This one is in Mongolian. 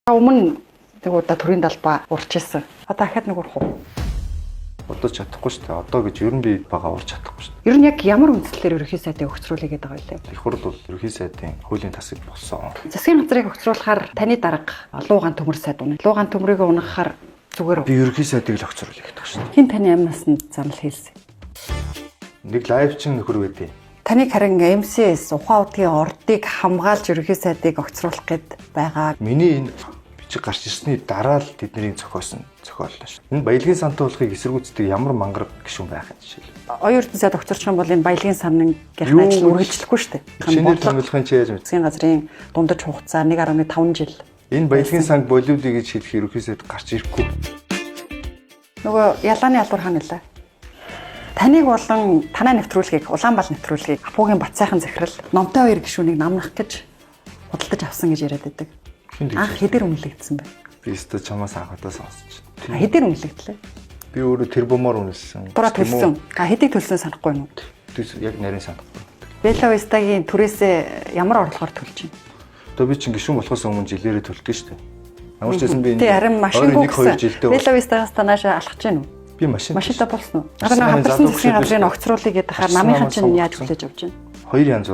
Өмнө нэг удаа төрийн далбаа урч ирсэн. Одоо дахиад нэг урах уу? Одоо чадахгүй шүү дээ. Одоо гэж ер нь би бага урч чадахгүй шүү дээ. Ер нь яг ямар үндслээр ерөнхий сайдыг өгцрүүлэх гэдэг байгаа юм бэ? Их хурл бол ерөнхий сайдын хуулийн тасаг болсон. Засгийн газрыг өгцрүүлэхээр таны дарга луугаан төмөр сайд унаа. Луугаан төмрийг унахаар зүгээр Би ерөнхий сайдыг л өгцрүүлэх гэдэг шүү дээ. хин таны амнасанд занал хийлсэн. Нэг лайв чин нөхөр байдیں۔ Таныг харин MCS ухаан удгийн ордыг хамгаалж ерөнхий сайдыг огцруулах гээд байгаа. Миний энэ бичиг гарч ирсний дараа л тэдний зохиосон зохиоллоо шүү. Энэ баялагын сантуулахыг эсэргүүцдэг ямар мангар гишүүн байх юм жишээл. Оюун эрдэнэ сайд огцорчих юм бол энэ баялагын саннгийнхын ажил үргэлжлэхгүй шүү дээ. Шинээр томилохын чи яаж мэд? Засгийн газрын дундаж хугацаа 1.5 жил. Энэ баялагын санг болиудыг гэж хэлэх ерөнхий сайд гарч ирэхгүй. Нөгөө ялгааны албар хаана нэлээ? Таныг болон танаа нэвтрүүлгийг, Улаанбаал нэвтрүүлгийг Апуугийн Батсайхан захирал номтой хоёр гишүүнийг намнах гэж худалдаж авсан гэж яриад байдаг. Анх хэдэр үнэлэгдсэн бэ? Би өөртөө чамаас анхудаа сонсч. Хэдэр үнэлэгдлээ? Би өөрөө тэр бомоор үнэлсэн. Буруу төлсөн. Хэдийг төлсөн санахгүй юм уу? Яг нарийн санахгүй. Бела Вистагийн түрээсээ ямар орлогоор төлж байна? Одоо би чинь гишүүн болохоос өмнө жилээрээ төлдөг шүү дээ. Ямар ч байсан би Тий, харин машингүй гэсэн. жилдээ Бела Вистагаас танаашаа алхаж гэнэ үү? би машинтай Болсон уу? Харин хамтарсан засгийн газрын огцруулъя гэдэг хахаар намынхан чинь яаж хүлээж авч байна? Хоёр янз